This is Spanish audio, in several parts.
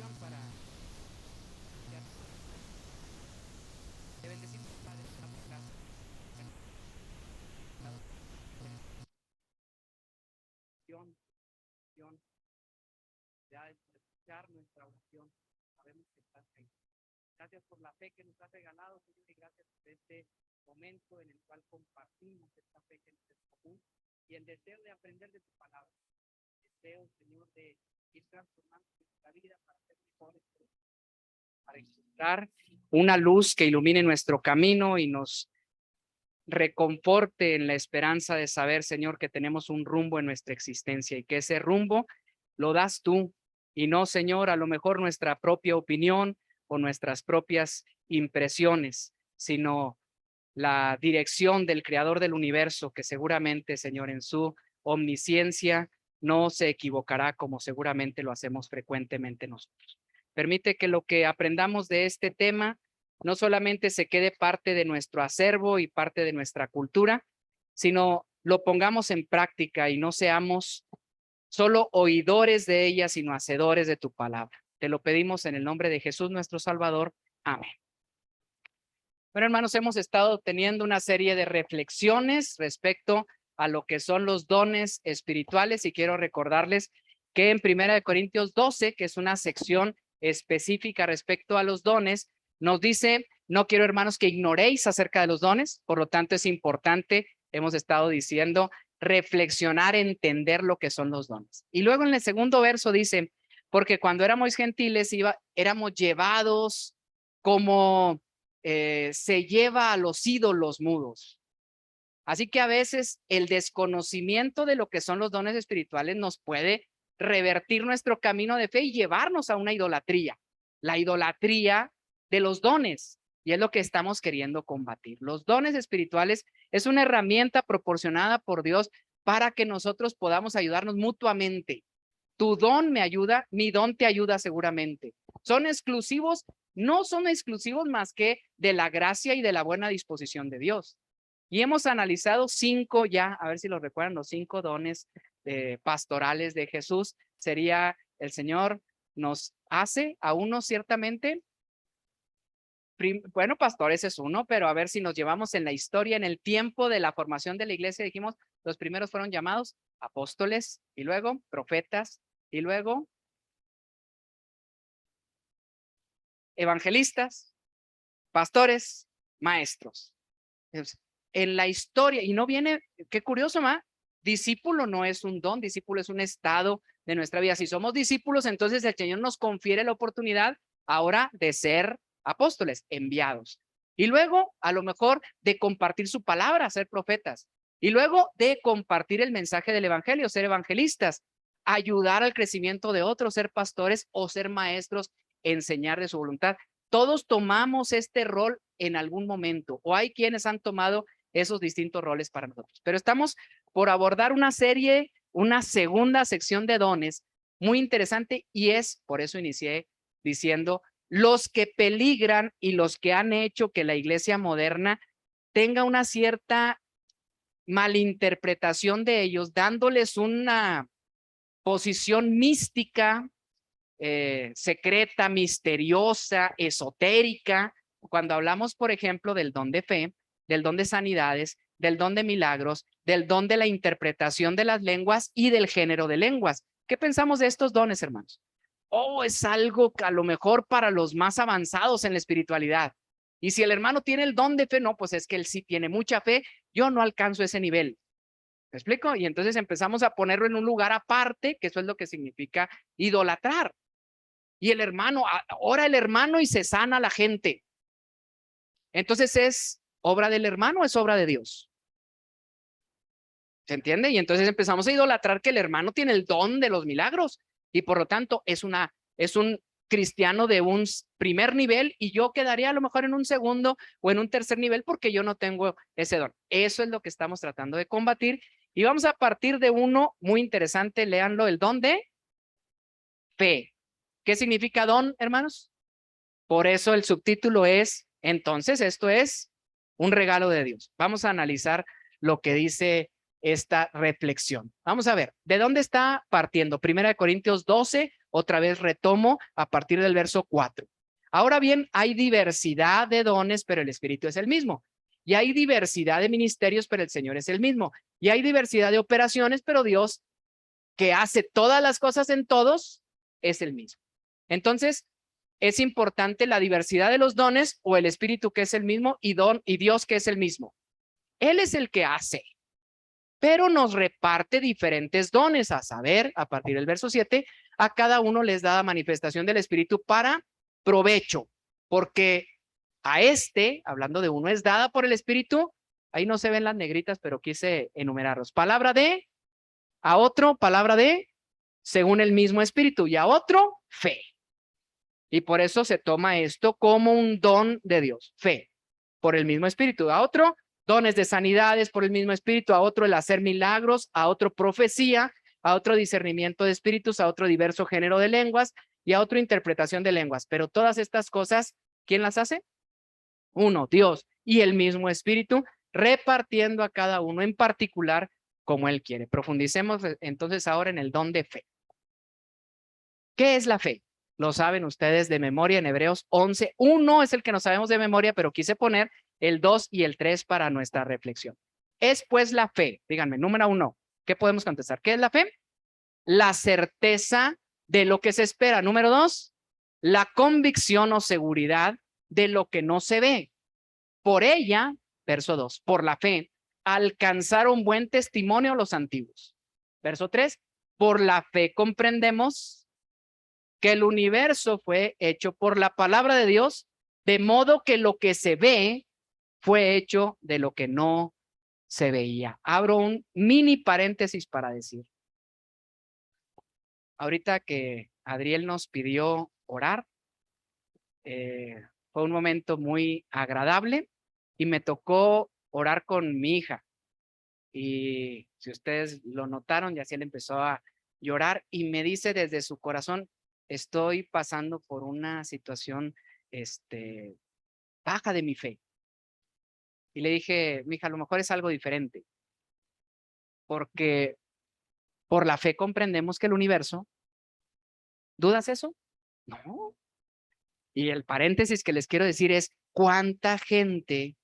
Para te bendecimos, Padre, ya escuchar nuestra oración. Sabemos que estás ahí. Gracias por la fe que nos has regalado, Señor, y gracias por este momento en el cual compartimos esta fe que nos es común y el deseo de aprender de tu palabra. Deseo, Señor, de ir transformando nuestra vida para ser mejores, para encontrar una luz que ilumine nuestro camino y nos reconforte en la esperanza de saber, Señor, que tenemos un rumbo en nuestra existencia y que ese rumbo lo das tú y no, Señor, a lo mejor nuestra propia opinión o nuestras propias impresiones, sino la dirección del Creador del universo, que seguramente, Señor, en su omnisciencia no se equivocará como seguramente lo hacemos frecuentemente nosotros. Permite que lo que aprendamos de este tema no solamente se quede parte de nuestro acervo y parte de nuestra cultura, sino lo pongamos en práctica y no seamos solo oidores de ella, sino hacedores de tu palabra. Te lo pedimos en el nombre de Jesús nuestro Salvador. Amén. Bueno, hermanos, hemos estado teniendo una serie de reflexiones respecto a lo que son los dones espirituales y quiero recordarles que en 1 Corintios 12, que es una sección específica respecto a los dones, nos dice, no quiero, hermanos, que ignoréis acerca de los dones, por lo tanto es importante, hemos estado diciendo, reflexionar, entender lo que son los dones. Y luego en el segundo verso dice, porque cuando éramos gentiles éramos llevados como se lleva a los ídolos mudos. Así que a veces el desconocimiento de lo que son los dones espirituales nos puede revertir nuestro camino de fe y llevarnos a una idolatría, la idolatría de los dones. Y es lo que estamos queriendo combatir. Los dones espirituales es una herramienta proporcionada por Dios para que nosotros podamos ayudarnos mutuamente. Tu don me ayuda, mi don te ayuda seguramente. ¿Son exclusivos? No son exclusivos más que de la gracia y de la buena disposición de Dios. Y hemos analizado 5 ya, a ver si lo recuerdan, los 5 dones pastorales de Jesús. Sería el Señor nos hace a uno ciertamente. Bueno, pastores es uno, pero a ver si nos llevamos en la historia, en el tiempo de la formación de la iglesia, dijimos, los primeros fueron llamados apóstoles y luego profetas y luego evangelistas, pastores, maestros. En la historia, y no viene, qué curioso, discípulo no es un don, discípulo es un estado de nuestra vida. Si somos discípulos, entonces el Señor nos confiere la oportunidad ahora de ser apóstoles, enviados. Y luego, a lo mejor, de compartir su palabra, ser profetas. Y luego de compartir el mensaje del evangelio, ser evangelistas, ayudar al crecimiento de otros, ser pastores o ser maestros, enseñar de su voluntad. Todos tomamos este rol en algún momento, o hay quienes han tomado esos distintos roles para nosotros. Pero estamos por abordar una serie, una segunda sección de dones muy interesante y es, por eso inicié diciendo, los que peligran y los que han hecho que la iglesia moderna tenga una cierta malinterpretación de ellos, dándoles una posición mística, secreta, misteriosa, esotérica. Cuando hablamos, por ejemplo, del don de fe, del don de sanidades, del don de milagros, del don de la interpretación de las lenguas y del género de lenguas. ¿Qué pensamos de estos dones, hermanos? Oh, es algo que a lo mejor para los más avanzados en la espiritualidad. Y si el hermano tiene el don de fe, no, pues es que él sí tiene mucha fe. Yo no alcanzo ese nivel. ¿Me explico? Y entonces empezamos a ponerlo en un lugar aparte, que eso es lo que significa idolatrar. Y el hermano, ora el hermano y se sana la gente. Entonces ¿es obra del hermano o es obra de Dios? ¿Se entiende? Y entonces empezamos a idolatrar que el hermano tiene el don de los milagros y por lo tanto es un cristiano de un primer nivel y yo quedaría a lo mejor en un segundo o en un tercer nivel porque yo no tengo ese don. Eso es lo que estamos tratando de combatir y vamos a partir de uno muy interesante, léanlo, el don de fe. ¿Qué significa don, hermanos? Por eso el subtítulo es, entonces, esto es un regalo de Dios. Vamos a analizar lo que dice esta reflexión. Vamos a ver, ¿de dónde está partiendo? 1 Corintios 12, otra vez retomo a partir del verso 4. Ahora bien, hay diversidad de dones, pero el Espíritu es el mismo. Y hay diversidad de ministerios, pero el Señor es el mismo. Y hay diversidad de operaciones, pero Dios, que hace todas las cosas en todos, es el mismo. Entonces, es importante la diversidad de los dones o el Espíritu que es el mismo y Dios que es el mismo. Él es el que hace, pero nos reparte diferentes dones, a saber, a partir del verso 7, a cada uno les da manifestación del Espíritu para provecho, porque a hablando de uno, es dada por el Espíritu, ahí no se ven las negritas, pero quise enumerarlos. Palabra de, a otro, palabra de, según el mismo Espíritu, y a otro, fe. Y por eso se toma esto como un don de Dios, fe, por el mismo Espíritu. A otro, dones de sanidades por el mismo Espíritu, a otro el hacer milagros, a otro profecía, a otro discernimiento de espíritus, a otro diverso género de lenguas y a otro interpretación de lenguas. Pero todas estas cosas, ¿quién las hace? Uno, Dios y el mismo Espíritu, repartiendo a cada uno en particular como Él quiere. Profundicemos entonces ahora en el don de fe. ¿Qué es la fe? Lo saben ustedes de memoria en Hebreos 11. 1 es el que no sabemos de memoria, pero quise poner el 2 y el 3 para nuestra reflexión. Es pues la fe, díganme, número 1, ¿qué podemos contestar? ¿Qué es la fe? La certeza de lo que se espera. Número 2, la convicción o seguridad de lo que no se ve. Por ella, verso 2, por la fe, alcanzaron buen testimonio los antiguos. Verso 3, por la fe comprendemos que el universo fue hecho por la palabra de Dios, de modo que lo que se ve fue hecho de lo que no se veía. Abro un mini paréntesis para decir. Ahorita que Adriel nos pidió orar, fue un momento muy agradable y me tocó orar con mi hija. Y si ustedes lo notaron, ya sí él empezó a llorar y me dice desde su corazón, estoy pasando por una situación baja de mi fe. Y le dije, mija, a lo mejor es algo diferente, porque por la fe comprendemos que el universo, ¿dudas eso? No. Y el paréntesis que les quiero decir es, ¿cuánta gente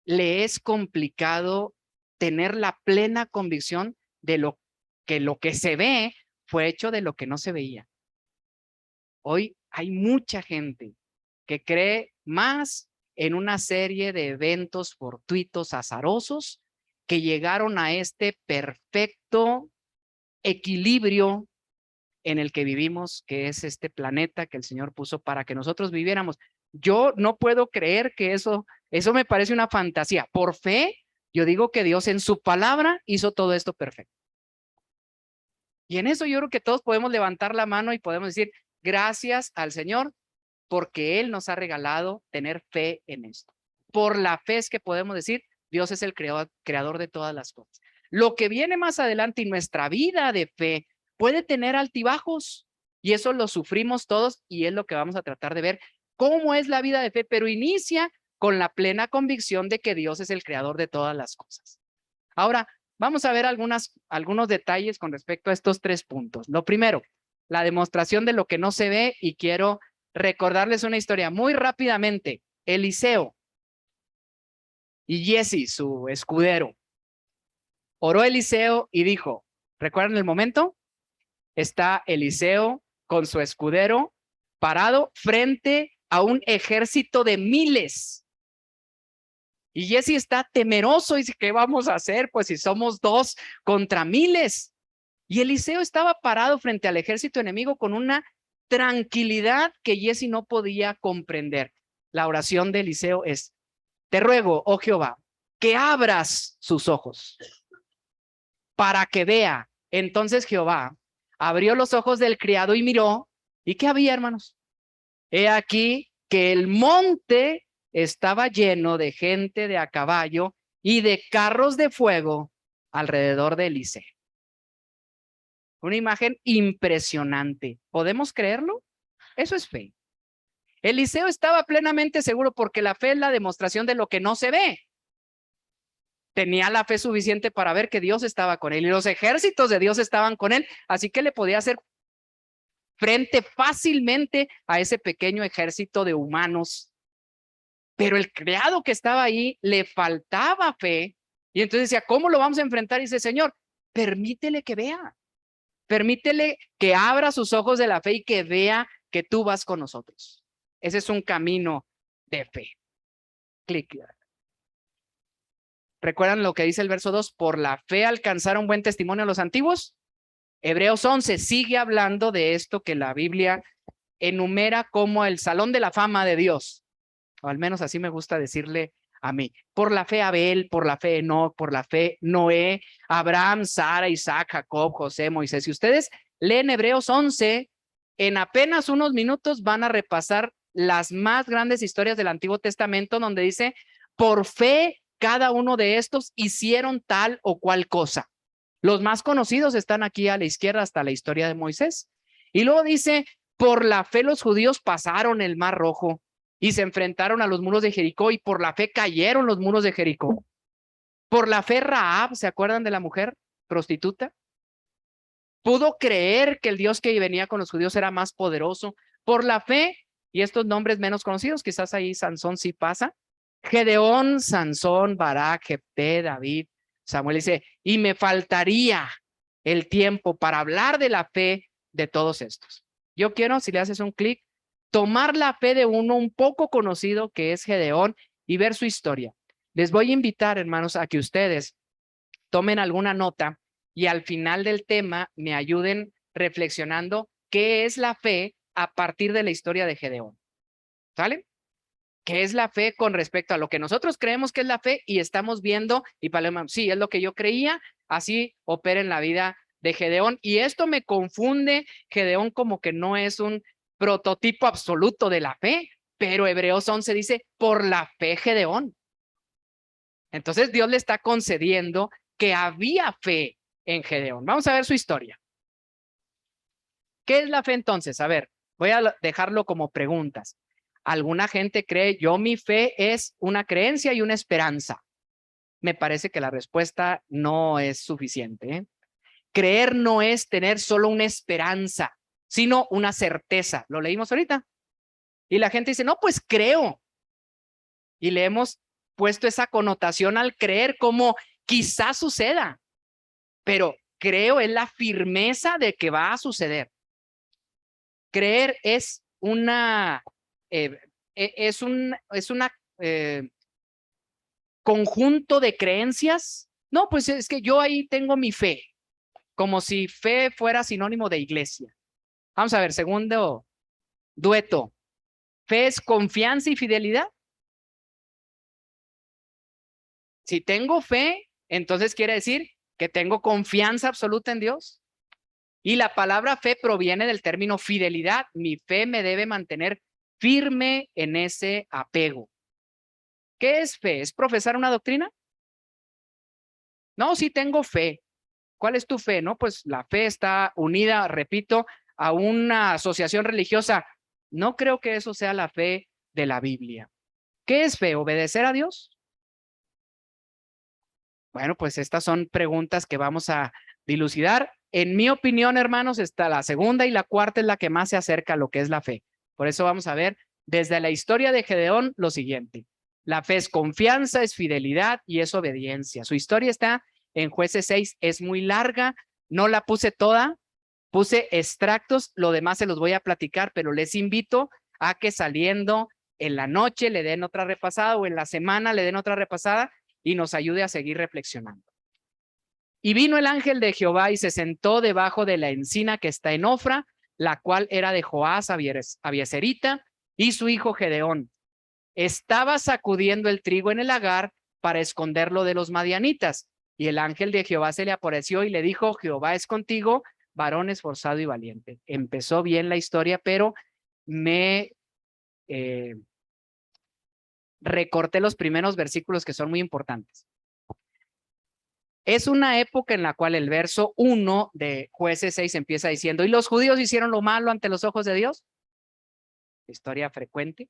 le es complicado tener la plena convicción de lo que se ve fue hecho de lo que no se veía? Hoy hay mucha gente que cree más en una serie de eventos fortuitos, azarosos, que llegaron a este perfecto equilibrio en el que vivimos, que es este planeta que el Señor puso para que nosotros viviéramos. Yo no puedo creer que eso me parece una fantasía. Por fe, yo digo que Dios en su palabra hizo todo esto perfecto. Y en eso yo creo que todos podemos levantar la mano y podemos decir, gracias al Señor, porque Él nos ha regalado tener fe en esto. Por la fe es que podemos decir, Dios es el creador de todas las cosas. Lo que viene más adelante y nuestra vida de fe puede tener altibajos y eso lo sufrimos todos y es lo que vamos a tratar de ver cómo es la vida de fe, pero inicia con la plena convicción de que Dios es el creador de todas las cosas. Ahora, vamos a ver algunos detalles con respecto a estos 3 puntos. Lo primero, la demostración de lo que no se ve y quiero recordarles una historia muy rápidamente. Eliseo y Giezi, su escudero. Oró Eliseo y dijo, ¿recuerdan el momento? Está Eliseo con su escudero parado frente a un ejército de miles. Y Giezi está temeroso y dice, ¿qué vamos a hacer? Pues si somos 2 contra miles. Y Eliseo estaba parado frente al ejército enemigo con una tranquilidad que Giezi no podía comprender. La oración de Eliseo es, te ruego, oh Jehová, que abras sus ojos para que vea. Entonces Jehová abrió los ojos del criado y miró. ¿Y qué había, hermanos? He aquí que el monte estaba lleno de gente de a caballo y de carros de fuego alrededor de Eliseo. Una imagen impresionante. ¿Podemos creerlo? Eso es fe. Eliseo estaba plenamente seguro porque la fe es la demostración de lo que no se ve. Tenía la fe suficiente para ver que Dios estaba con él y los ejércitos de Dios estaban con él, así que le podía hacer frente fácilmente a ese pequeño ejército de humanos. Pero el criado que estaba ahí le faltaba fe. Y entonces decía, ¿cómo lo vamos a enfrentar? Y dice, Señor, permítele que vea. Permítele que abra sus ojos de la fe y que vea que tú vas con nosotros. Ese es un camino de fe. Clic. ¿Recuerdan lo que dice el verso 2? Por la fe alcanzaron buen testimonio los antiguos. Hebreos 11 sigue hablando de esto que la Biblia enumera como el salón de la fama de Dios. O al menos así me gusta decirle a mí. Por la fe Abel, por la fe Enoc, por la fe Noé, Abraham, Sara, Isaac, Jacob, José, Moisés. Si ustedes leen Hebreos 11, en apenas unos minutos van a repasar las más grandes historias del Antiguo Testamento, donde dice, por fe cada uno de estos hicieron tal o cual cosa. Los más conocidos están aquí a la izquierda hasta la historia de Moisés. Y luego dice, por la fe los judíos pasaron el Mar Rojo y se enfrentaron a los muros de Jericó y por la fe cayeron los muros de Jericó. Por la fe Rahab, ¿se acuerdan de la mujer prostituta? Pudo creer que el Dios que venía con los judíos era más poderoso. Por la fe, y estos nombres menos conocidos, quizás ahí Sansón sí pasa. Gedeón, Sansón, Barak, Jefté, David. Samuel dice, y me faltaría el tiempo para hablar de la fe de todos estos. Yo quiero, si le haces un clic, tomar la fe de uno un poco conocido que es Gedeón y ver su historia. Les voy a invitar, hermanos, a que ustedes tomen alguna nota y al final del tema me ayuden reflexionando qué es la fe a partir de la historia de Gedeón. ¿Sale? ¿Qué es la fe con respecto a lo que nosotros creemos que es la fe y estamos viendo? Y Paloma, sí, es lo que yo creía, así opera en la vida de Gedeón. Y esto me confunde, Gedeón como que no es un prototipo absoluto de la fe, pero Hebreos 11 dice, por la fe Gedeón. Entonces Dios le está concediendo que había fe en Gedeón. Vamos a ver su historia. ¿Qué es la fe entonces? A ver, voy a dejarlo como preguntas. Alguna gente cree, mi fe es una creencia y una esperanza. Me parece que la respuesta no es suficiente, ¿eh? Creer no es tener solo una esperanza, sino una certeza. Lo leímos ahorita. Y la gente dice, no, pues creo. Y le hemos puesto esa connotación al creer como quizás suceda. Pero creo es la firmeza de que va a suceder. Creer es una conjunto de creencias. No, pues es que yo ahí tengo mi fe, como si fe fuera sinónimo de iglesia. Vamos a ver, segundo dueto. ¿Fe es confianza y fidelidad? Si tengo fe, entonces quiere decir que tengo confianza absoluta en Dios. Y la palabra fe proviene del término fidelidad. Mi fe me debe mantener firme en ese apego. ¿Qué es fe? ¿Es profesar una doctrina? No, sí tengo fe. ¿Cuál es tu fe? No, pues la fe está unida, repito, a una asociación religiosa. No creo que eso sea la fe de la Biblia. ¿Qué es fe? ¿Obedecer a Dios? Bueno, pues estas son preguntas que vamos a dilucidar. En mi opinión, hermanos, está la segunda y la cuarta es la que más se acerca a lo que es la fe. Por eso vamos a ver desde la historia de Gedeón lo siguiente. La fe es confianza, es fidelidad y es obediencia. Su historia está en Jueces 6, es muy larga, no la puse toda, puse extractos, lo demás se los voy a platicar, pero les invito a que saliendo en la noche le den otra repasada o en la semana le den otra repasada y nos ayude a seguir reflexionando. Y vino el ángel de Jehová y se sentó debajo de la encina que está en Ofra, la cual era de Joás Abieserita y su hijo Gedeón. Estaba sacudiendo el trigo en el lagar para esconderlo de los madianitas. Y el ángel de Jehová se le apareció y le dijo, Jehová es contigo, varón esforzado y valiente. Empezó bien la historia, pero me recorté los primeros versículos que son muy importantes. Es una época en la cual el verso 1 de Jueces 6 empieza diciendo, ¿y los judíos hicieron lo malo ante los ojos de Dios? Historia frecuente.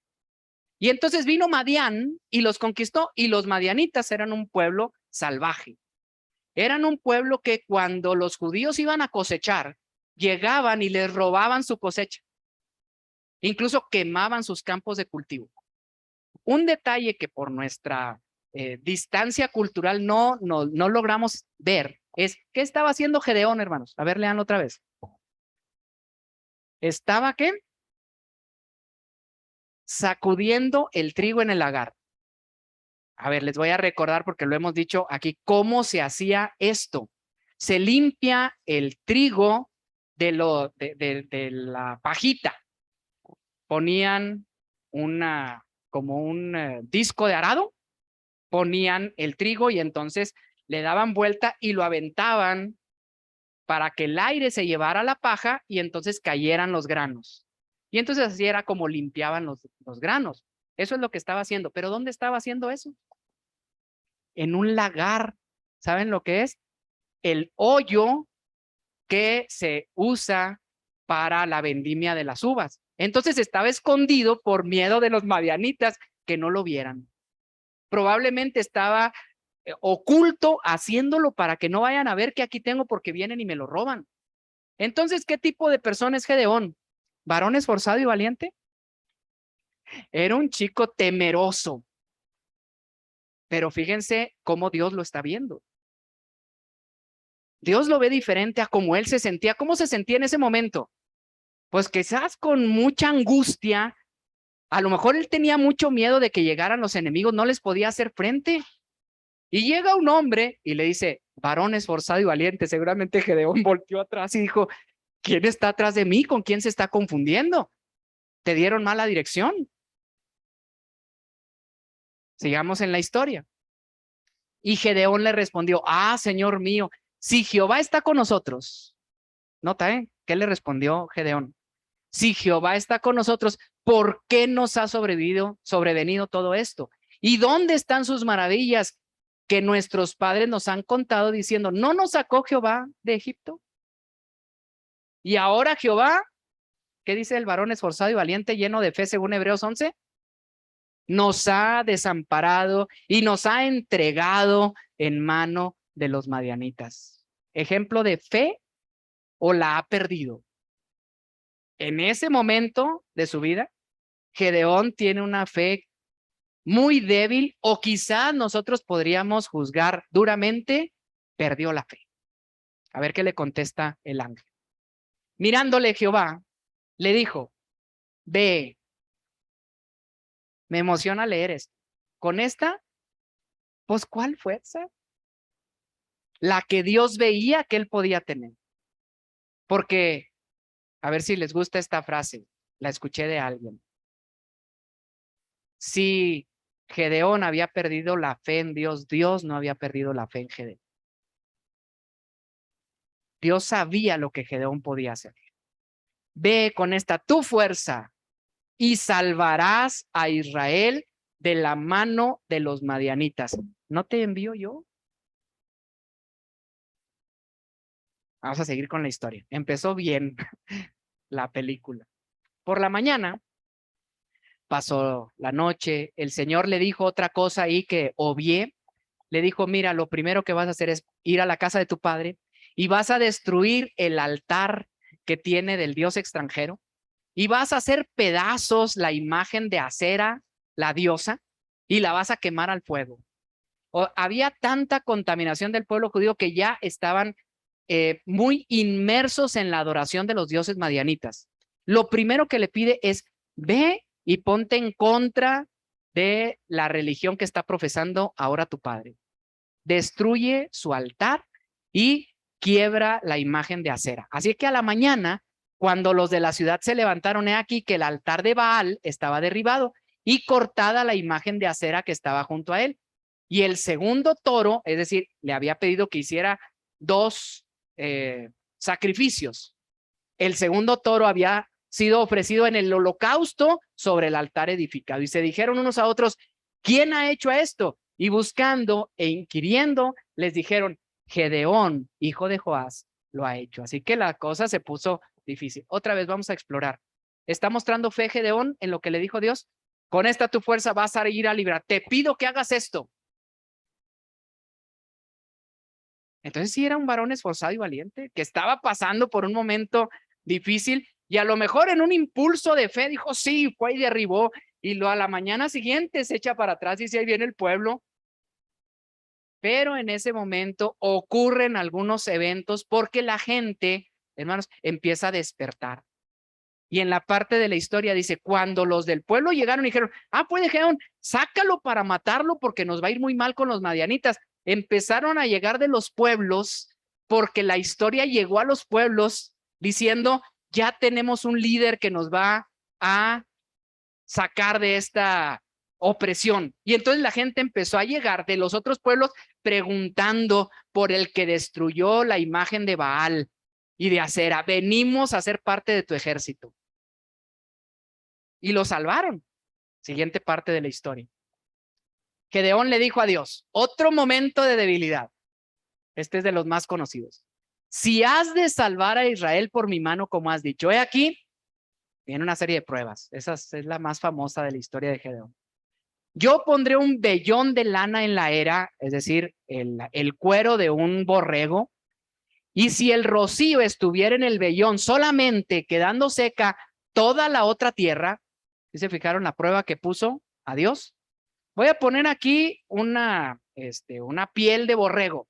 Y entonces vino Madián y los conquistó, y los madianitas eran un pueblo salvaje. Eran un pueblo que cuando los judíos iban a cosechar, llegaban y les robaban su cosecha. Incluso quemaban sus campos de cultivo. Un detalle que por nuestra distancia cultural no logramos ver es ¿qué estaba haciendo Gedeón, hermanos? A ver, lean otra vez. ¿Estaba qué? Sacudiendo el trigo en el lagar. A ver, les voy a recordar porque lo hemos dicho aquí, cómo se hacía esto. Se limpia el trigo de la pajita. Ponían como un disco de arado, ponían el trigo y entonces le daban vuelta y lo aventaban para que el aire se llevara la paja y entonces cayeran los granos. Y entonces así era como limpiaban los granos. Eso es lo que estaba haciendo. ¿Pero dónde estaba haciendo eso? En un lagar. ¿Saben lo que es? El hoyo que se usa para la vendimia de las uvas. Entonces estaba escondido por miedo de los madianitas que no lo vieran. Probablemente estaba oculto haciéndolo para que no vayan a ver que aquí tengo porque vienen y me lo roban. Entonces, ¿qué tipo de persona es Gedeón? ¿Varón esforzado y valiente? Era un chico temeroso. Pero fíjense cómo Dios lo está viendo. Dios lo ve diferente a cómo él se sentía. ¿Cómo se sentía en ese momento? Pues quizás con mucha angustia. A lo mejor él tenía mucho miedo de que llegaran los enemigos, no les podía hacer frente. Y llega un hombre y le dice, varón esforzado y valiente. Seguramente Gedeón volteó atrás y dijo, ¿quién está atrás de mí? ¿Con quién se está confundiendo? ¿Te dieron mala dirección? Sigamos en la historia. Y Gedeón le respondió, Señor mío, si Jehová está con nosotros. Nota, ¿qué le respondió Gedeón? Si Jehová está con nosotros, ¿por qué nos ha sobrevenido todo esto? ¿Y dónde están sus maravillas que nuestros padres nos han contado diciendo, no nos sacó Jehová de Egipto? Y ahora Jehová, ¿qué dice el varón esforzado y valiente, lleno de fe según Hebreos 11? Nos ha desamparado y nos ha entregado en mano de los madianitas. Ejemplo de fe, o la ha perdido. En ese momento de su vida, Gedeón tiene una fe muy débil, o quizá nosotros podríamos juzgar duramente, perdió la fe. A ver qué le contesta el ángel. Mirándole Jehová, le dijo, ve, me emociona leer esto. Con esta, pues, ¿cuál fuerza? La que Dios veía que él podía tener. Porque, a ver si les gusta esta frase, la escuché de alguien. Si Gedeón había perdido la fe en Dios, Dios no había perdido la fe en Gedeón. Dios sabía lo que Gedeón podía hacer. Ve con esta tu fuerza y salvarás a Israel de la mano de los madianitas. ¿No te envío yo? Vamos a seguir con la historia. Empezó bien la película. Por la mañana, pasó la noche, el Señor le dijo otra cosa ahí que obvié. Le dijo, mira, lo primero que vas a hacer es ir a la casa de tu padre y vas a destruir el altar que tiene del Dios extranjero y vas a hacer pedazos la imagen de Acera, la diosa, y la vas a quemar al fuego. Había tanta contaminación del pueblo judío que ya estaban muy inmersos en la adoración de los dioses madianitas. Lo primero que le pide es, ve y ponte en contra de la religión que está profesando ahora tu padre. Destruye su altar y quiebra la imagen de Acera. Así que a la mañana, cuando los de la ciudad se levantaron, he aquí que el altar de Baal estaba derribado y cortada la imagen de Acera que estaba junto a él. Y el segundo toro, es decir, le había pedido que hiciera 2 sacrificios. El segundo toro había sido ofrecido en el holocausto sobre el altar edificado. Y se dijeron unos a otros, ¿quién ha hecho esto? Y buscando e inquiriendo, les dijeron, Gedeón, hijo de Joás, lo ha hecho. Así que la cosa se puso difícil. Otra vez vamos a explorar. ¿Está mostrando fe Gedeón en lo que le dijo Dios? Con esta tu fuerza vas a ir a librar. Te pido que hagas esto. Entonces sí era un varón esforzado y valiente, que estaba pasando por un momento difícil y a lo mejor en un impulso de fe dijo, sí, fue y derribó, y a la mañana siguiente se echa para atrás y dice, ahí viene el pueblo. Pero en ese momento ocurren algunos eventos porque la gente, hermanos, empieza a despertar. Y en la parte de la historia dice, cuando los del pueblo llegaron y dijeron, pues dijeron, sácalo para matarlo porque nos va a ir muy mal con los madianitas. Empezaron a llegar de los pueblos porque la historia llegó a los pueblos diciendo, ya tenemos un líder que nos va a sacar de esta opresión. Y entonces la gente empezó a llegar de los otros pueblos preguntando por el que destruyó la imagen de Baal y de Acera. Venimos a ser parte de tu ejército. Y lo salvaron. Siguiente parte de la historia. Gedeón le dijo a Dios, otro momento de debilidad. Este es de los más conocidos. Si has de salvar a Israel por mi mano, como has dicho, he aquí, viene una serie de pruebas. Esa es la más famosa de la historia de Gedeón. Yo pondré un vellón de lana en la era, es decir, el cuero de un borrego, y si el rocío estuviera en el vellón solamente quedando seca toda la otra tierra, ¿sí se fijaron la prueba que puso a Dios? Voy a poner aquí una piel de borrego.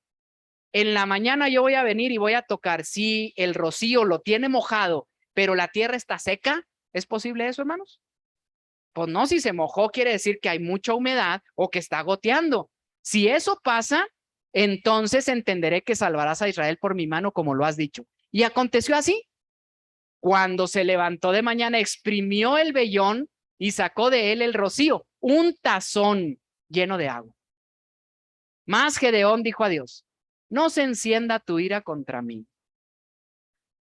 En la mañana yo voy a venir y voy a tocar. Si el rocío lo tiene mojado, pero la tierra está seca, ¿es posible eso, hermanos? Pues no, si se mojó quiere decir que hay mucha humedad o que está goteando. Si eso pasa, entonces entenderé que salvarás a Israel por mi mano, como lo has dicho. Y aconteció así. Cuando se levantó de mañana, exprimió el vellón y sacó de él el rocío, un tazón lleno de agua. Mas Gedeón dijo a Dios, no se encienda tu ira contra mí.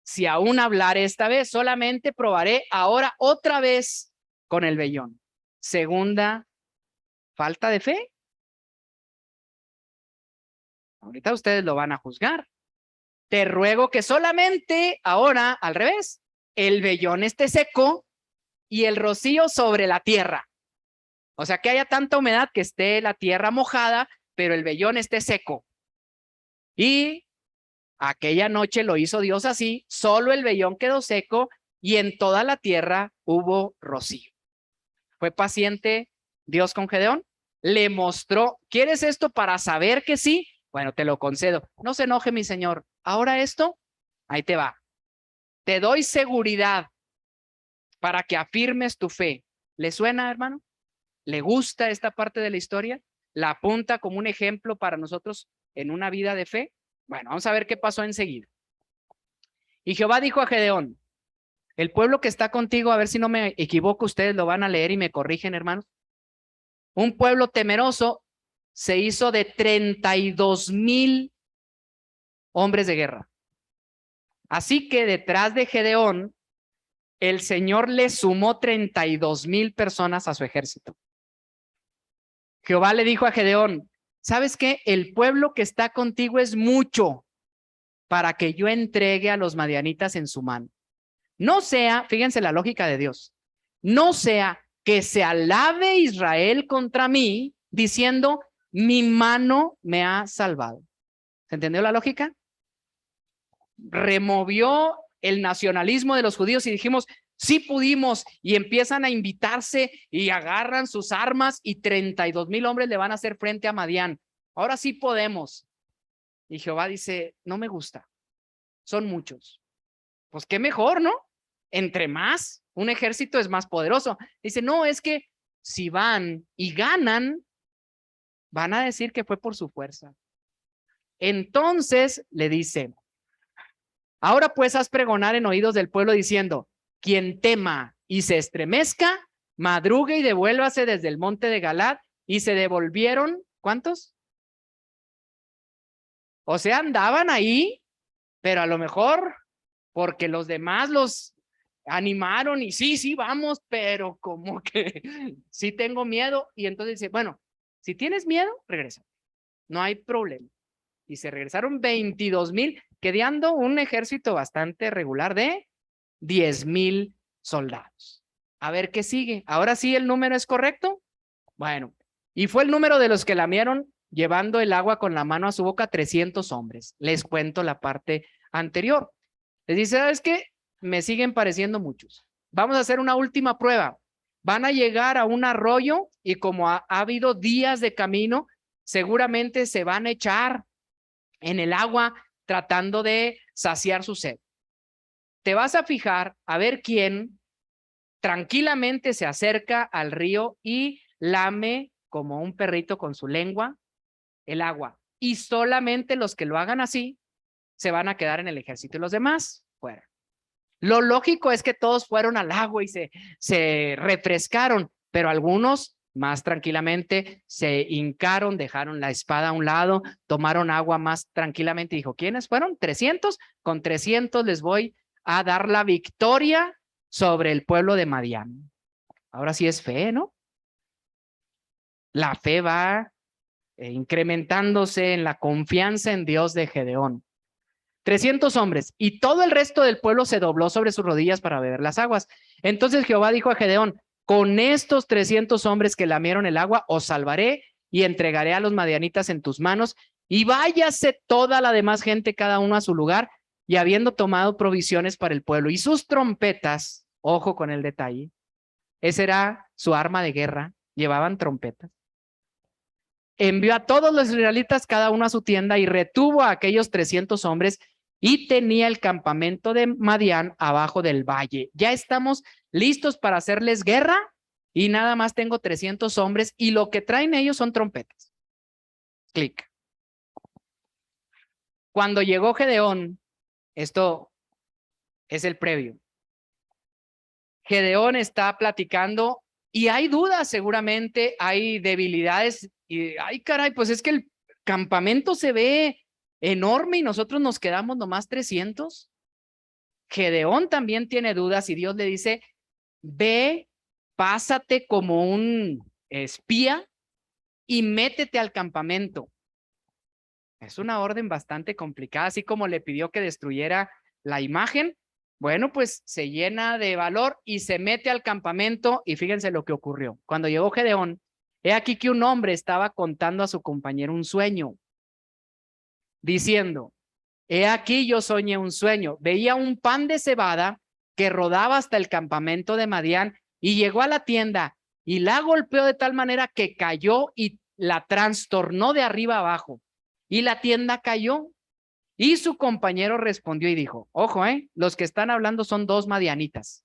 Si aún hablaré esta vez, solamente probaré ahora otra vez con el vellón. Segunda, falta de fe. Ahorita ustedes lo van a juzgar. Te ruego que solamente ahora, al revés, el vellón esté seco y el rocío sobre la tierra. O sea, que haya tanta humedad que esté la tierra mojada, pero el vellón esté seco. Y aquella noche lo hizo Dios así, solo el vellón quedó seco y en toda la tierra hubo rocío. ¿Fue paciente Dios con Gedeón? Le mostró, ¿quieres esto para saber que sí? Bueno, te lo concedo. No se enoje, mi señor. Ahora esto, ahí te va. Te doy seguridad para que afirmes tu fe. ¿Le suena, hermano? ¿Le gusta esta parte de la historia? ¿La apunta como un ejemplo para nosotros en una vida de fe? Bueno, vamos a ver qué pasó enseguida. Y Jehová dijo a Gedeón, el pueblo que está contigo, a ver si no me equivoco, ustedes lo van a leer y me corrigen, hermanos. Un pueblo temeroso se hizo de 32,000 hombres de guerra. Así que detrás de Gedeón, el Señor le sumó 32,000 personas a su ejército. Jehová le dijo a Gedeón, ¿sabes qué? El pueblo que está contigo es mucho para que yo entregue a los madianitas en su mano. No sea, fíjense la lógica de Dios, no sea que se alabe Israel contra mí diciendo, mi mano me ha salvado. ¿Se entendió la lógica? Removió el nacionalismo de los judíos y dijimos, sí pudimos, y empiezan a invitarse y agarran sus armas y 32,000 hombres le van a hacer frente a Madián. Ahora sí podemos. Y Jehová dice, no me gusta, son muchos. Pues qué mejor, ¿no? Entre más, un ejército es más poderoso. Dice, no, es que si van y ganan, van a decir que fue por su fuerza. Entonces le dice, ahora pues haz pregonar en oídos del pueblo diciendo, quien tema y se estremezca, madrugue y devuélvase desde el monte de Galad. Y se devolvieron, ¿cuántos? O sea, andaban ahí, pero a lo mejor porque los demás los animaron y sí, vamos, pero como que sí tengo miedo. Y entonces dice, bueno, si tienes miedo, regresa, no hay problema. Y se regresaron 22,000, quedando un ejército bastante regular de 10,000 soldados. A ver qué sigue. Ahora sí el número es correcto. Bueno, y fue el número de los que lamieron llevando el agua con la mano a su boca 300 hombres. Les cuento la parte anterior. Les dice, ¿sabes qué? Me siguen pareciendo muchos. Vamos a hacer una última prueba. Van a llegar a un arroyo y como ha habido días de camino, seguramente se van a echar en el agua tratando de saciar su sed. Te vas a fijar a ver quién tranquilamente se acerca al río y lame como un perrito con su lengua el agua. Y solamente los que lo hagan así se van a quedar en el ejército y los demás fuera. Lo lógico es que todos fueron al agua y se refrescaron, pero algunos más tranquilamente se hincaron, dejaron la espada a un lado, tomaron agua más tranquilamente y dijo, ¿quiénes fueron? 300. Con 300 les voy a dar la victoria sobre el pueblo de Madián. Ahora sí es fe, ¿no? La fe va incrementándose en la confianza en Dios de Gedeón. 300 hombres y todo el resto del pueblo se dobló sobre sus rodillas para beber las aguas. Entonces Jehová dijo a Gedeón, con estos 300 hombres que lamieron el agua, os salvaré y entregaré a los madianitas en tus manos y váyase toda la demás gente, cada uno a su lugar, y habiendo tomado provisiones para el pueblo y sus trompetas, ojo con el detalle, esa era su arma de guerra, llevaban trompetas. Envió a todos los israelitas cada uno a su tienda y retuvo a aquellos 300 hombres y tenía el campamento de Madián abajo del valle. Ya estamos listos para hacerles guerra y nada más tengo 300 hombres y lo que traen ellos son trompetas. Clic. Cuando llegó Gedeón, esto es el previo. Gedeón está platicando y hay dudas seguramente, hay debilidades y ay caray, pues es que el campamento se ve enorme y nosotros nos quedamos nomás 300. Gedeón también tiene dudas y Dios le dice, ve, pásate como un espía y métete al campamento. Es una orden bastante complicada, así como le pidió que destruyera la imagen. Bueno, pues se llena de valor y se mete al campamento y fíjense lo que ocurrió. Cuando llegó Gedeón, he aquí que un hombre estaba contando a su compañero un sueño, diciendo, he aquí yo soñé un sueño, veía un pan de cebada que rodaba hasta el campamento de Madián y llegó a la tienda y la golpeó de tal manera que cayó y la trastornó de arriba abajo y la tienda cayó. Y su compañero respondió y dijo, ojo, los que están hablando son dos madianitas.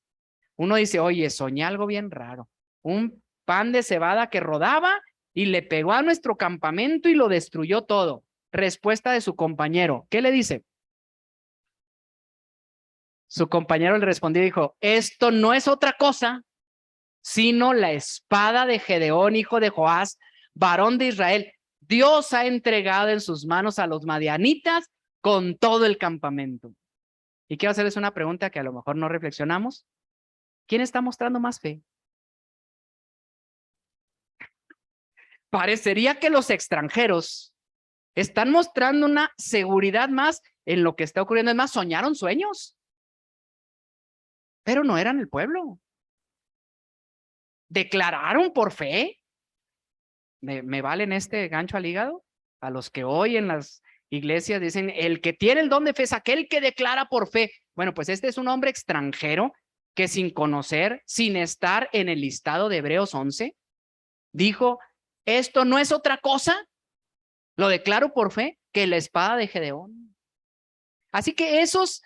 Uno dice, oye, soñé algo bien raro, un pan de cebada que rodaba y le pegó a nuestro campamento y lo destruyó todo. Respuesta de su compañero, ¿qué le dice? Su compañero le respondió y dijo, esto no es otra cosa, sino la espada de Gedeón, hijo de Joás, varón de Israel. Dios ha entregado en sus manos a los madianitas con todo el campamento. Y quiero hacerles una pregunta que a lo mejor no reflexionamos. ¿Quién está mostrando más fe? Parecería que los extranjeros están mostrando una seguridad más en lo que está ocurriendo. Es más, soñaron sueños, pero no eran el pueblo. Declararon por fe. ¿Me valen este gancho al hígado? A los que hoy en las iglesias dicen, el que tiene el don de fe es aquel que declara por fe. Bueno, pues este es un hombre extranjero que sin conocer, sin estar en el listado de Hebreos 11, dijo, esto no es otra cosa, lo declaro por fe, que la espada de Gedeón. Así que esos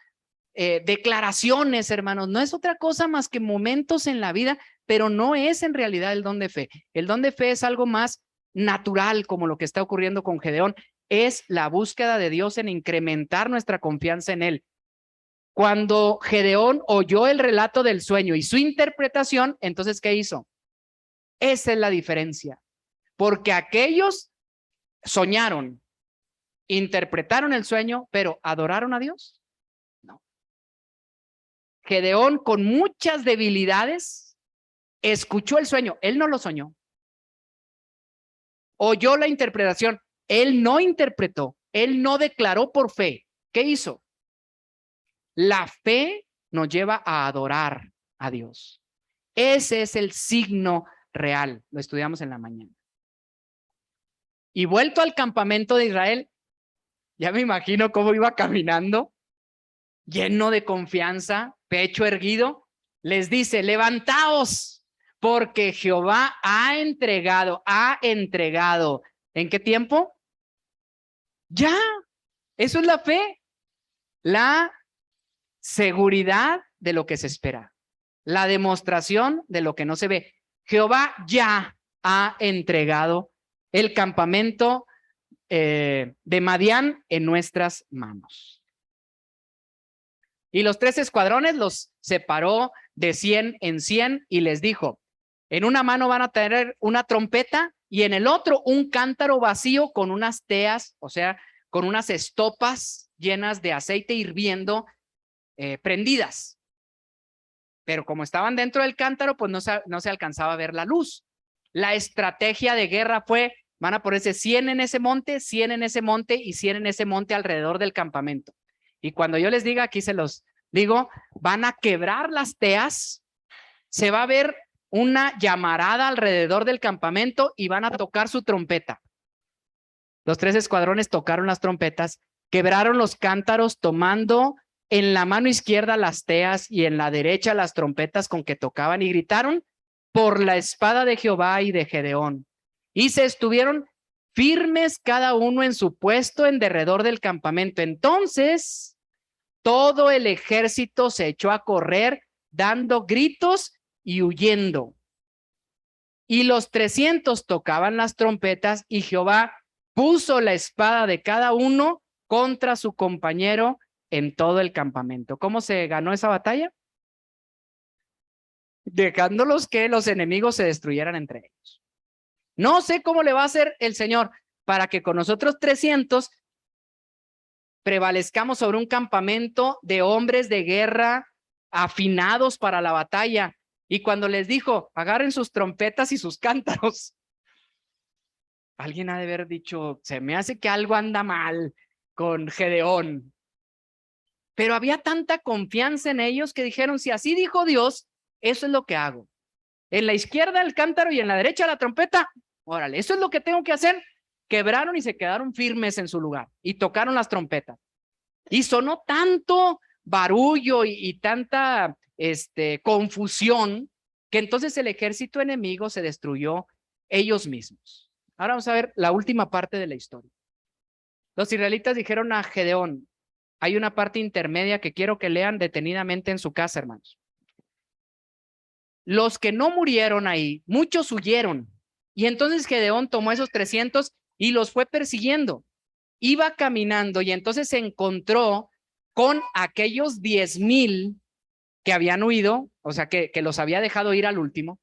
declaraciones, hermanos, no es otra cosa más que momentos en la vida, pero no es en realidad el don de fe. El don de fe es algo más natural, como lo que está ocurriendo con Gedeón, es la búsqueda de Dios en incrementar nuestra confianza en él. Cuando Gedeón oyó el relato del sueño y su interpretación, entonces, ¿qué hizo? Esa es la diferencia, porque aquellos soñaron, interpretaron el sueño, pero ¿adoraron a Dios? No. Gedeón, con muchas debilidades, escuchó el sueño, él no lo soñó. Oyó la interpretación, él no interpretó, él no declaró por fe. ¿Qué hizo? La fe nos lleva a adorar a Dios. Ese es el signo real. Lo estudiamos en la mañana. Y vuelto al campamento de Israel, ya me imagino cómo iba caminando, lleno de confianza, pecho erguido, les dice, levantaos, porque Jehová ha entregado. ¿En qué tiempo? Ya, eso es la fe, la seguridad de lo que se espera, la demostración de lo que no se ve. Jehová ya ha entregado el campamento de Madián en nuestras manos. Y los 3 escuadrones los separó de 100 en 100 y les dijo, en una mano van a tener una trompeta y en el otro un cántaro vacío con unas teas, o sea, con unas estopas llenas de aceite hirviendo, prendidas. Pero como estaban dentro del cántaro, pues no se alcanzaba a ver la luz. La estrategia de guerra fue, van a ponerse 100 en ese monte, 100 en ese monte y 100 en ese monte alrededor del campamento. Y cuando yo les diga, aquí se los digo, van a quebrar las teas, se va a ver una llamarada alrededor del campamento y van a tocar su trompeta. Los 3 escuadrones tocaron las trompetas, quebraron los cántaros tomando en la mano izquierda las teas y en la derecha las trompetas con que tocaban y gritaron por la espada de Jehová y de Gedeón. Y se estuvieron firmes cada uno en su puesto en derredor del campamento. Entonces todo el ejército se echó a correr dando gritos y huyendo. Y los 300 tocaban las trompetas y Jehová puso la espada de cada uno contra su compañero en todo el campamento. ¿Cómo se ganó esa batalla? Dejándolos que los enemigos se destruyeran entre ellos. No sé cómo le va a hacer el Señor para que con nosotros 300 prevalezcamos sobre un campamento de hombres de guerra afinados para la batalla. Y cuando les dijo, agarren sus trompetas y sus cántaros, alguien ha de haber dicho, se me hace que algo anda mal con Gedeón. Pero había tanta confianza en ellos que dijeron, si así dijo Dios, eso es lo que hago. En la izquierda el cántaro y en la derecha la trompeta. Órale, eso es lo que tengo que hacer. Quebraron y se quedaron firmes en su lugar y tocaron las trompetas. Y sonó tanto barullo y tanta confusión que entonces el ejército enemigo se destruyó ellos mismos. Ahora vamos a ver la última parte de la historia. Los israelitas dijeron a Gedeón, hay una parte intermedia que quiero que lean detenidamente en su casa, hermanos. Los que no murieron ahí, muchos huyeron. Y entonces Gedeón tomó esos 300 y los fue persiguiendo. Iba caminando y entonces se encontró con aquellos 10,000 que habían huido, o sea, que los había dejado ir al último.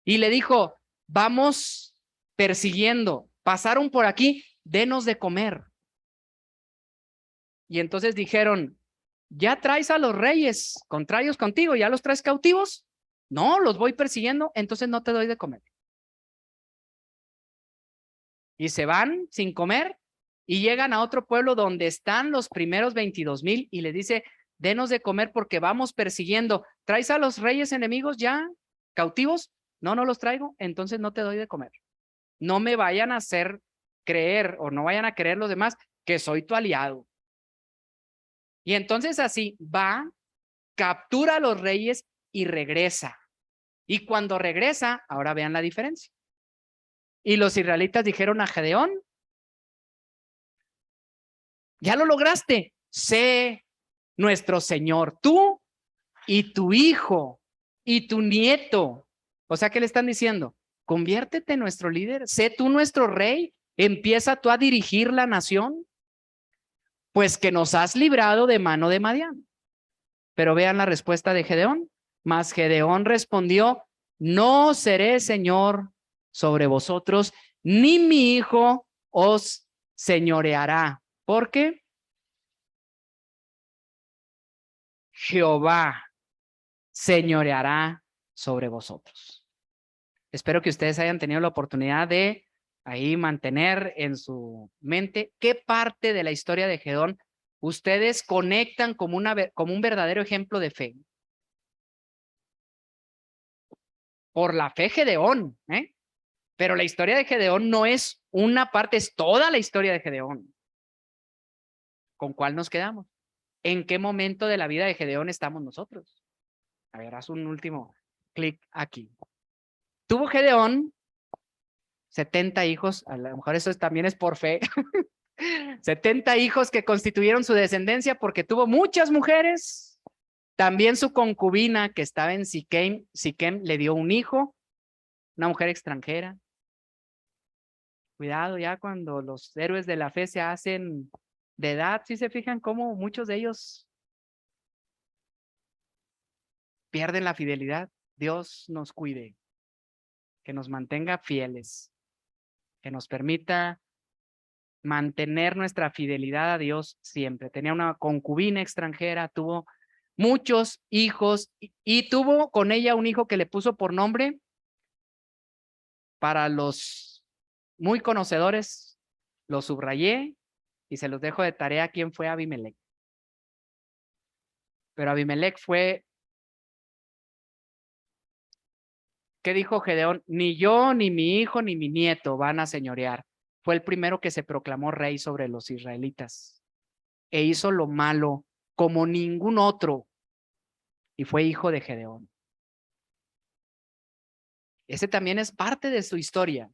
Y le dijo, vamos persiguiendo, pasaron por aquí, denos de comer. Y entonces dijeron, ¿ya traes a los reyes contrarios contigo? ¿Ya los traes cautivos? No, los voy persiguiendo, entonces no te doy de comer. Y se van sin comer y llegan a otro pueblo donde están los primeros 22,000 y le dice, denos de comer porque vamos persiguiendo. ¿Traes a los reyes enemigos ya cautivos? No, no los traigo, entonces no te doy de comer. No me vayan a hacer creer o no vayan a creer los demás que soy tu aliado. Y entonces así va, captura a los reyes y regresa. Y cuando regresa, ahora vean la diferencia. Y los israelitas dijeron a Gedeón, ya lo lograste, sé nuestro Señor, tú y tu hijo y tu nieto. O sea, ¿qué le están diciendo? Conviértete en nuestro líder, sé tú nuestro rey, empieza tú a dirigir la nación, pues que nos has librado de mano de Madián. Pero vean la respuesta de Gedeón. Mas Gedeón respondió, no seré Señor sobre vosotros, ni mi hijo os señoreará. ¿Por qué? Jehová señoreará sobre vosotros. Espero que ustedes hayan tenido la oportunidad de ahí mantener en su mente qué parte de la historia de Gedeón ustedes conectan como un verdadero ejemplo de fe. Por la fe Gedeón, pero la historia de Gedeón no es una parte, es toda la historia de Gedeón. ¿Con cuál nos quedamos? ¿En qué momento de la vida de Gedeón estamos nosotros? A ver, haz un último clic aquí. Tuvo Gedeón 70 hijos, a lo mejor eso también es por fe, 70 hijos que constituyeron su descendencia porque tuvo muchas mujeres. También su concubina que estaba en Siquem le dio un hijo, una mujer extranjera. Cuidado ya cuando los héroes de la fe se hacen de edad, ¿sí se fijan cómo muchos de ellos pierden la fidelidad? Dios nos cuide, que nos mantenga fieles, que nos permita mantener nuestra fidelidad a Dios siempre. Tenía una concubina extranjera, tuvo muchos hijos y tuvo con ella un hijo que le puso por nombre, para los muy conocedores, lo subrayé y se los dejo de tarea quién fue Abimelec. Pero Abimelec fue, ¿qué dijo Gedeón? Ni yo, ni mi hijo, ni mi nieto van a señorear. Fue el primero que se proclamó rey sobre los israelitas e hizo lo malo como ningún otro y fue hijo de Gedeón. Ese también es parte de su historia.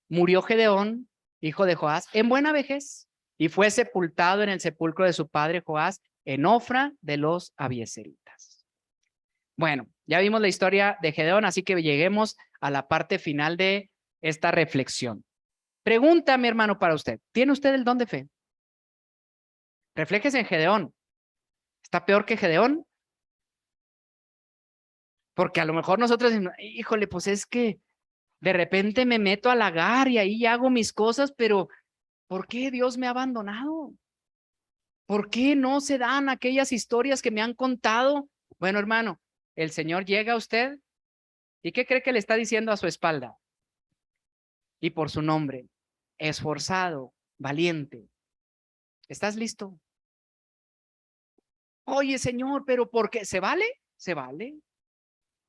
Murió Gedeón, hijo de Joás, en buena vejez y fue sepultado en el sepulcro de su padre Joás en Ofra de los Abiezeritas. Bueno, ya vimos la historia de Gedeón, así que lleguemos a la parte final de esta reflexión. Pregunta, mi hermano, para usted. ¿Tiene usted el don de fe? Refléjese en Gedeón. ¿Está peor que Gedeón? Porque a lo mejor nosotros, híjole, pues es que de repente me meto al lagar y ahí hago mis cosas, pero ¿por qué Dios me ha abandonado? ¿Por qué no se dan aquellas historias que me han contado? Bueno, hermano, el Señor llega a usted y ¿qué cree que le está diciendo a su espalda? Y por su nombre, esforzado, valiente. ¿Estás listo? Oye, Señor, pero ¿por qué? ¿Se vale? Se vale.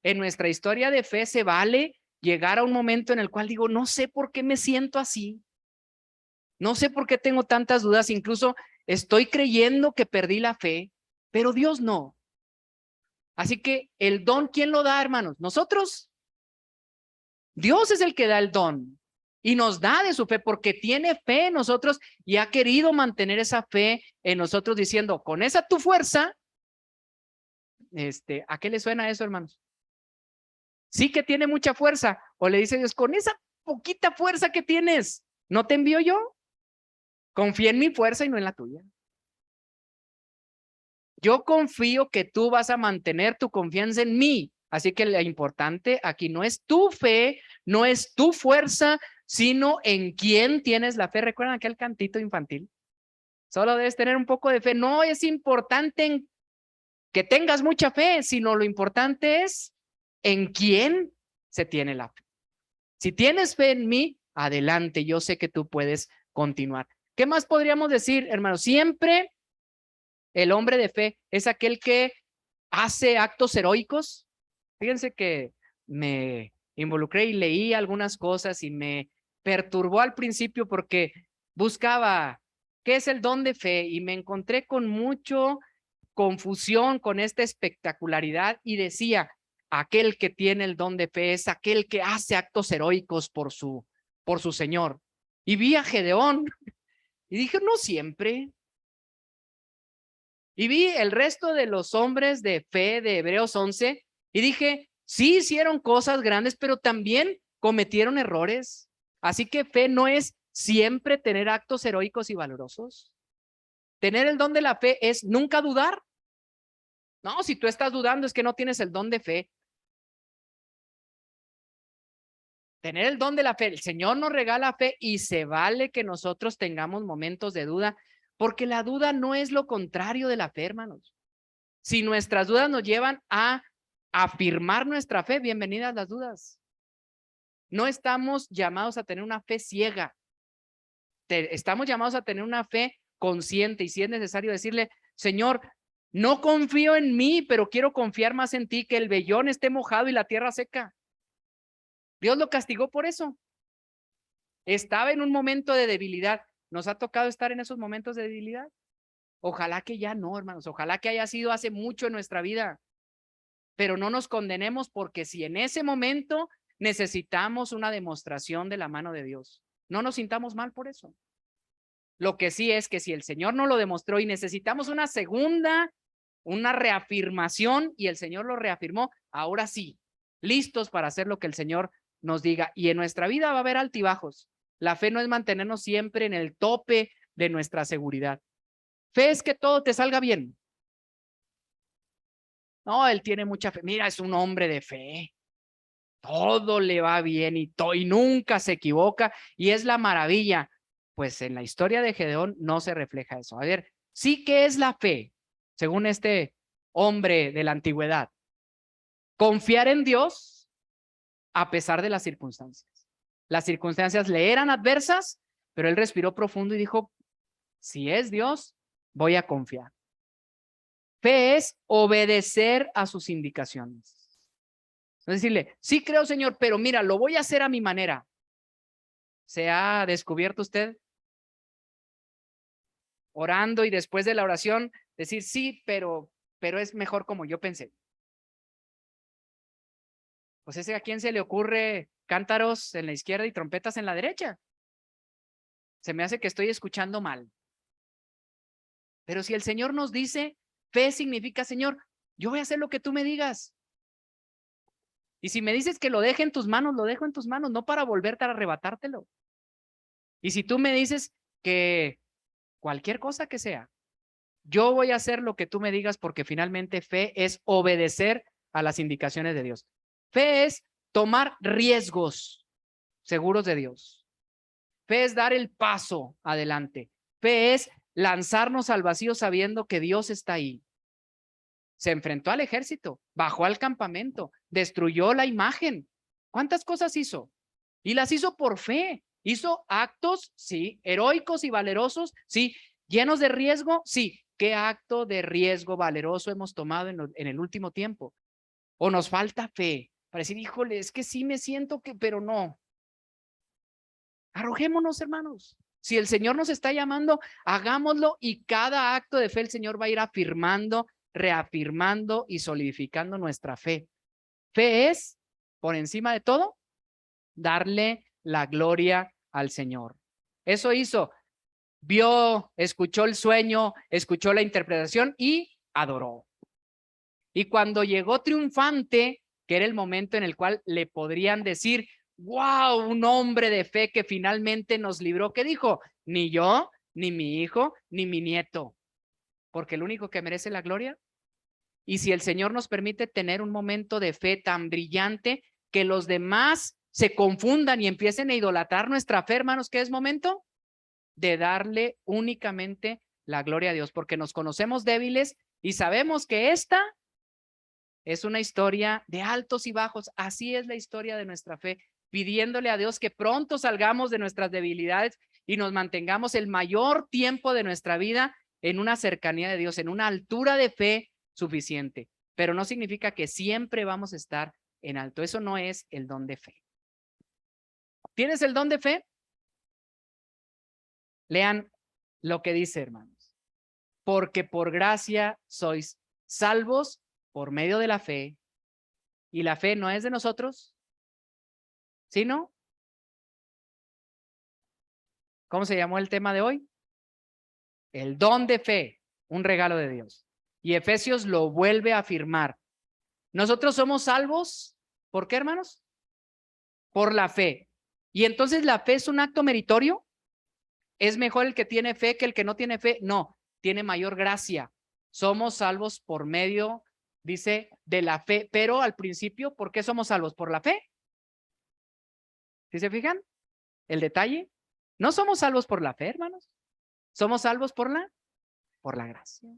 En nuestra historia de fe se vale llegar a un momento en el cual digo, no sé por qué me siento así. No sé por qué tengo tantas dudas, incluso estoy creyendo que perdí la fe, pero Dios no. Así que el don, ¿quién lo da, hermanos? ¿Nosotros? Dios es el que da el don y nos da de su fe porque tiene fe en nosotros y ha querido mantener esa fe en nosotros diciendo, con esa tu fuerza, ¿a qué le suena eso, hermanos? Sí que tiene mucha fuerza. O le dice Dios, con esa poquita fuerza que tienes, ¿no te envío yo? Confía en mi fuerza y no en la tuya. Yo confío que tú vas a mantener tu confianza en mí. Así que lo importante aquí no es tu fe, no es tu fuerza, sino en quién tienes la fe. ¿Recuerdan aquel cantito infantil? Solo debes tener un poco de fe. No es importante en que tengas mucha fe, sino lo importante es en quién se tiene la fe. Si tienes fe en mí, adelante, yo sé que tú puedes continuar. ¿Qué más podríamos decir, hermano? Siempre el hombre de fe es aquel que hace actos heroicos. Fíjense que me involucré y leí algunas cosas y me perturbó al principio porque buscaba qué es el don de fe y me encontré con mucho confusión con esta espectacularidad y decía, aquel que tiene el don de fe es aquel que hace actos heroicos por su Señor. Y vi a Gedeón y dije, no siempre. Y vi el resto de los hombres de fe de Hebreos 11 y dije, sí hicieron cosas grandes, pero también cometieron errores. Así que fe no es siempre tener actos heroicos y valorosos. Tener el don de la fe es nunca dudar. No, si tú estás dudando es que no tienes el don de fe. Tener el don de la fe, el Señor nos regala fe y se vale que nosotros tengamos momentos de duda, porque la duda no es lo contrario de la fe, hermanos. Si nuestras dudas nos llevan a afirmar nuestra fe, bienvenidas las dudas. No estamos llamados a tener una fe ciega. Estamos llamados a tener una fe consciente y si es necesario decirle, Señor, no confío en mí, pero quiero confiar más en ti, que el vellón esté mojado y la tierra seca. Dios lo castigó por eso. estaba en un momento de debilidad. ¿Nos ha tocado estar en esos momentos de debilidad? Ojalá que ya no, hermanos. Ojalá que haya sido hace mucho en nuestra vida. Pero no nos condenemos, porque si en ese momento necesitamos una demostración de la mano de Dios, no nos sintamos mal por eso. Lo que sí es que si el Señor no lo demostró y necesitamos una segunda, una reafirmación, y el Señor lo reafirmó, ahora sí, listos para hacer lo que el Señor nos diga. Y en nuestra vida va a haber altibajos. La fe no es mantenernos siempre en el tope de nuestra seguridad. Fe es que todo te salga bien. No, él tiene mucha fe. Mira, es un hombre de fe. Todo le va bien y nunca se equivoca y es la maravilla. Pues en la historia de Gedeón no se refleja eso. A ver, sí, que es la fe, según este hombre de la antigüedad. Confiar en Dios a pesar de las circunstancias. Las circunstancias le eran adversas, pero él respiró profundo y dijo, si es Dios, voy a confiar. Fe es obedecer a sus indicaciones. Es decirle, sí creo, Señor, pero mira, lo voy a hacer a mi manera. ¿Se ha descubierto usted orando y después de la oración decir sí, pero es mejor como yo pensé? Pues ese, ¿a quién se le ocurre cántaros en la izquierda y trompetas en la derecha? Se me hace que estoy escuchando mal. Pero si el Señor nos dice, fe significa, Señor, yo voy a hacer lo que tú me digas. Y si me dices que lo deje en tus manos, lo dejo en tus manos, no para volverte a arrebatártelo. Y si tú me dices que cualquier cosa que sea, yo voy a hacer lo que tú me digas, porque finalmente fe es obedecer a las indicaciones de Dios. Fe es tomar riesgos seguros de Dios. Fe es dar el paso adelante. Fe es lanzarnos al vacío sabiendo que Dios está ahí. Se enfrentó al ejército, bajó al campamento, destruyó la imagen. ¿Cuántas cosas hizo? Y las hizo por fe. Hizo actos, sí, heroicos y valerosos, sí, llenos de riesgo, sí. ¿Qué acto de riesgo valeroso hemos tomado en el último tiempo? ¿O nos falta fe para decir, híjole, es que sí me siento que, pero no? Arrojémonos, hermanos. Si el Señor nos está llamando, hagámoslo, y cada acto de fe el Señor va a ir afirmando, reafirmando y solidificando nuestra fe. Fe es, por encima de todo, darle la gloria al Señor. Eso hizo. Vio, escuchó el sueño, escuchó la interpretación y adoró. Y cuando llegó triunfante, que era el momento en el cual le podrían decir, wow, un hombre de fe que finalmente nos libró, ¿qué dijo? Ni yo, ni mi hijo, ni mi nieto, porque el único que merece la gloria. Y si el Señor nos permite tener un momento de fe tan brillante que los demás se confundan y empiecen a idolatrar nuestra fe, hermanos, ¿qué es momento? De darle únicamente la gloria a Dios, porque nos conocemos débiles y sabemos que esta es una historia de altos y bajos. Así es la historia de nuestra fe, pidiéndole a Dios que pronto salgamos de nuestras debilidades y nos mantengamos el mayor tiempo de nuestra vida en una cercanía de Dios, en una altura de fe suficiente. Pero no significa que siempre vamos a estar en alto. Eso no es el don de fe. ¿Tienes el don de fe? Lean lo que dice, hermanos. Porque por gracia sois salvos por medio de la fe, y la fe no es de nosotros, sino, ¿cómo se llamó el tema de hoy? El don de fe, un regalo de Dios. Y Efesios lo vuelve a afirmar. Nosotros somos salvos, ¿por qué, hermanos? Por la fe. Y entonces, ¿la fe es un acto meritorio? ¿Es mejor el que tiene fe que el que no tiene fe? No, tiene mayor gracia. Somos salvos por medio, dice, de la fe. Pero al principio, ¿por qué somos salvos? ¿Por la fe? ¿Sí se fijan? El detalle. No somos salvos por la fe, hermanos. Somos salvos por la gracia.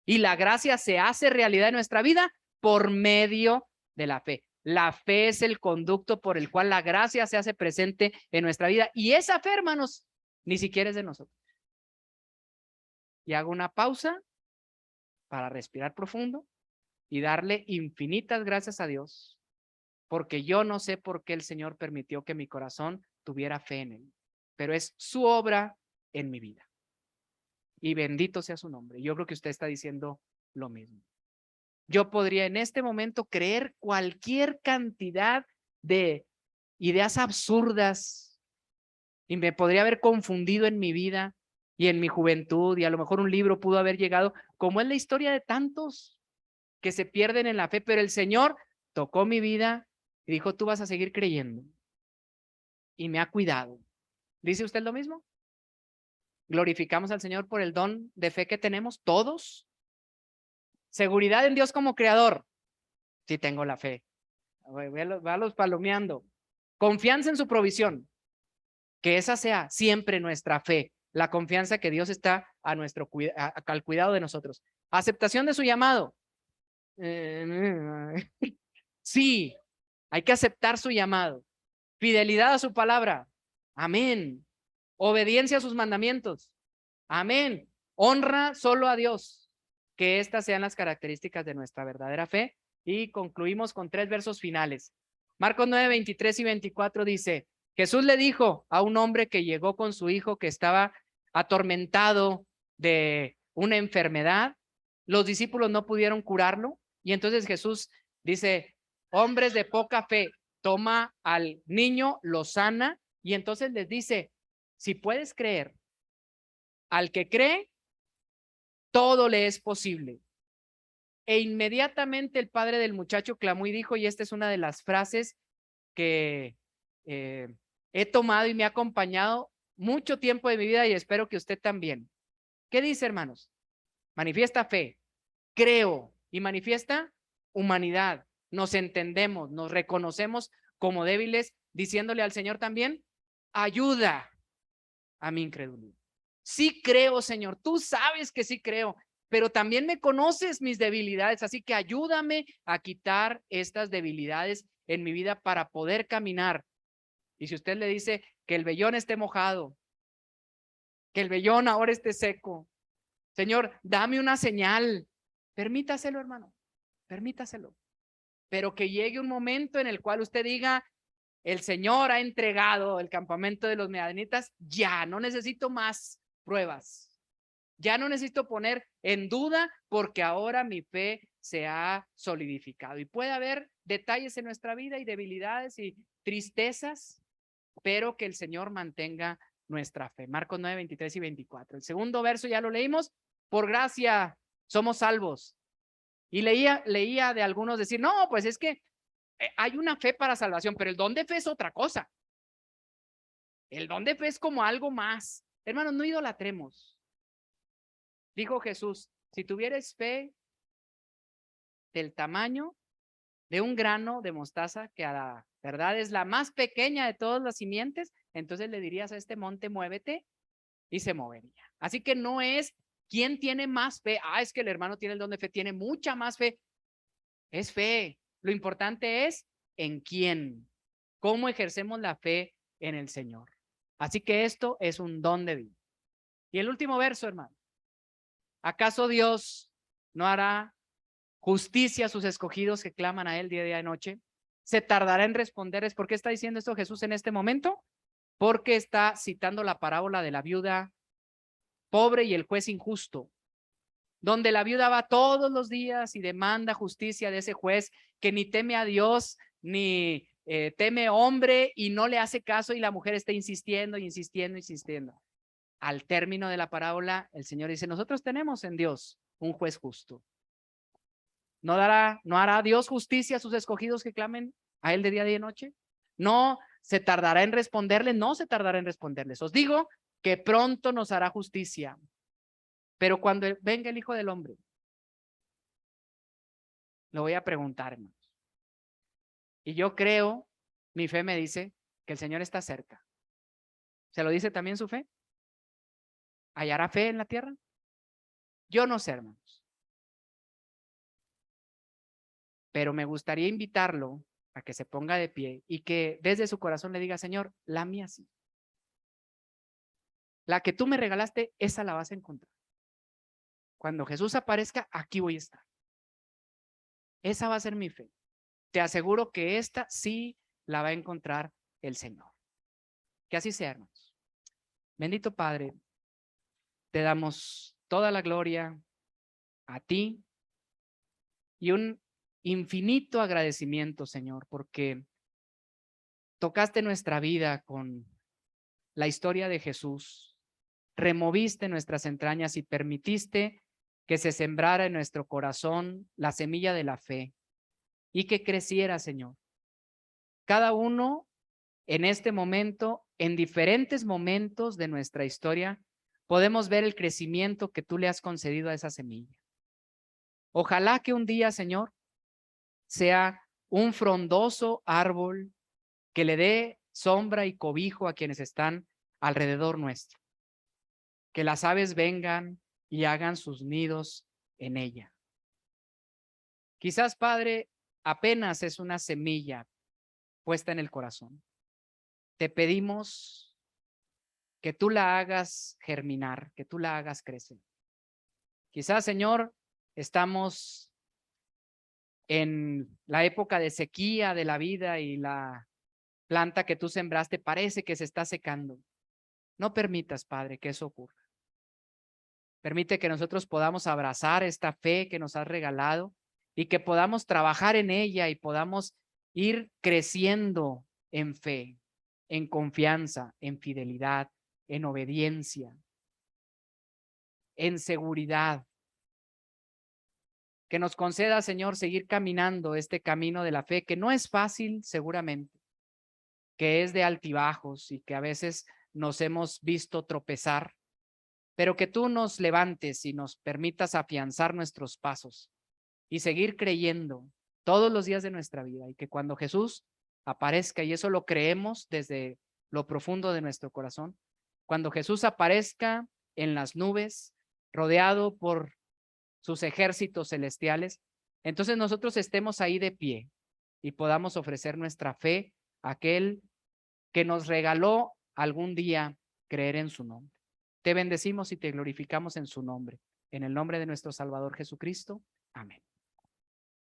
Y la gracia se hace realidad en nuestra vida por medio de la fe. La fe es el conducto por el cual la gracia se hace presente en nuestra vida. Y esa fe, hermanos, ni siquiera es de nosotros. Y hago una pausa para respirar profundo y darle infinitas gracias a Dios, porque yo no sé por qué el Señor permitió que mi corazón tuviera fe en Él. pero es su obra en mi vida. Y bendito sea su nombre. Yo creo que usted está diciendo lo mismo. Yo podría en este momento creer cualquier cantidad de ideas absurdas y me podría haber confundido en mi vida y en mi juventud, y a lo mejor un libro pudo haber llegado, como es la historia de tantos que se pierden en la fe, pero el Señor tocó mi vida y dijo, tú vas a seguir creyendo, y me ha cuidado. ¿Dice usted lo mismo? ¿Glorificamos al Señor por el don de fe que tenemos todos? ¿Seguridad en Dios como creador? Sí tengo la fe. Válos palomeando. Confianza en su provisión. Que esa sea siempre nuestra fe. La confianza que Dios está a nuestro al cuidado de nosotros. Aceptación de su llamado. Sí, hay que aceptar su llamado. Fidelidad a su palabra. Amén. Obediencia a sus mandamientos. Amén. Honra solo a Dios. Que estas sean las características de nuestra verdadera fe. Y concluimos con 3 versos finales. Marcos 9, 23 y 24 dice, Jesús le dijo a un hombre que llegó con su hijo que estaba atormentado de una enfermedad. Los discípulos no pudieron curarlo. Y entonces Jesús dice, hombres de poca fe, toma al niño, lo sana. Y entonces les dice, si puedes creer, al que cree, todo le es posible. E inmediatamente el padre del muchacho clamó y dijo, y esta es una de las frases que he tomado y me ha acompañado mucho tiempo de mi vida y espero que usted también. ¿Qué dice, hermanos? Manifiesta fe, creo, y manifiesta humanidad. Nos entendemos, nos reconocemos como débiles, diciéndole al Señor también, ayuda a mi incredulidad. Sí creo, Señor, tú sabes que sí creo, pero también me conoces mis debilidades, así que ayúdame a quitar estas debilidades en mi vida para poder caminar. Y si usted le dice que el vellón esté mojado, que el vellón ahora esté seco, Señor, dame una señal, permítaselo, hermano, permítaselo, pero que llegue un momento en el cual usted diga, el Señor ha entregado el campamento de los medianitas, ya no necesito más pruebas. Ya no necesito poner en duda porque ahora mi fe se ha solidificado. Y puede haber detalles en nuestra vida y debilidades y tristezas, pero que el Señor mantenga nuestra fe. Marcos 9, 23 y 24. El segundo verso ya lo leímos. Por gracia somos salvos. Y leía de algunos decir, no, pues es que hay una fe para salvación, pero el don de fe es otra cosa. El don de fe es como algo más. Hermanos, no idolatremos. Dijo Jesús, si tuvieres fe del tamaño de un grano de mostaza, que a la verdad es la más pequeña de todas las simientes, entonces le dirías a este monte, muévete, y se movería. Así que no es quién tiene más fe. Es que el hermano tiene el don de fe, tiene mucha más fe. Es fe. Lo importante es en quién, cómo ejercemos la fe en el Señor. Así que esto es un don de Dios. Y el último verso, hermano. ¿Acaso Dios no hará justicia a sus escogidos que claman a Él día y noche? ¿Se tardará en responderles? ¿Por qué está diciendo esto Jesús en este momento? Porque está citando la parábola de la viuda pobre y el juez injusto, donde la viuda va todos los días y demanda justicia de ese juez que ni teme a Dios, ni teme hombre y no le hace caso, y la mujer está insistiendo, insistiendo, insistiendo. Al término de la parábola, el Señor dice, nosotros tenemos en Dios un juez justo. ¿No hará Dios justicia a sus escogidos que clamen a Él de día y de noche? ¿No se tardará en responderles? No se tardará en responderles. Os digo que pronto nos hará justicia. Pero cuando venga el Hijo del Hombre, lo voy a preguntar, hermanos. Y yo creo, mi fe me dice que el Señor está cerca. ¿Se lo dice también su fe? ¿Hallará fe en la tierra? Yo no sé, hermanos. Pero me gustaría invitarlo a que se ponga de pie y que desde su corazón le diga, Señor, la mía sí. La que tú me regalaste, esa la vas a encontrar. Cuando Jesús aparezca, aquí voy a estar. Esa va a ser mi fe. Te aseguro que esta sí la va a encontrar el Señor. Que así sea, hermanos. Bendito Padre, te damos toda la gloria a ti y un infinito agradecimiento, Señor, porque tocaste nuestra vida con la historia de Jesús, removiste nuestras entrañas y permitiste que se sembrara en nuestro corazón la semilla de la fe y que creciera, Señor. Cada uno en este momento, en diferentes momentos de nuestra historia, podemos ver el crecimiento que tú le has concedido a esa semilla. Ojalá que un día, Señor, sea un frondoso árbol que le dé sombra y cobijo a quienes están alrededor nuestro. Que las aves vengan y hagan sus nidos en ella. Quizás, Padre, apenas es una semilla puesta en el corazón. Te pedimos que tú la hagas germinar, que tú la hagas crecer. Quizás, Señor, estamos en la época de sequía de la vida y la planta que tú sembraste parece que se está secando. No permitas, Padre, que eso ocurra. Permite que nosotros podamos abrazar esta fe que nos has regalado y que podamos trabajar en ella y podamos ir creciendo en fe, en confianza, en fidelidad, en obediencia, en seguridad. Que nos conceda, Señor, seguir caminando este camino de la fe, que no es fácil seguramente, que es de altibajos y que a veces nos hemos visto tropezar, pero que tú nos levantes y nos permitas afianzar nuestros pasos y seguir creyendo todos los días de nuestra vida, y que cuando Jesús aparezca, y eso lo creemos desde lo profundo de nuestro corazón, cuando Jesús aparezca en las nubes, rodeado por sus ejércitos celestiales, entonces nosotros estemos ahí de pie y podamos ofrecer nuestra fe a aquel que nos regaló algún día creer en su nombre. Te bendecimos y te glorificamos en su nombre. En el nombre de nuestro Salvador Jesucristo. Amén.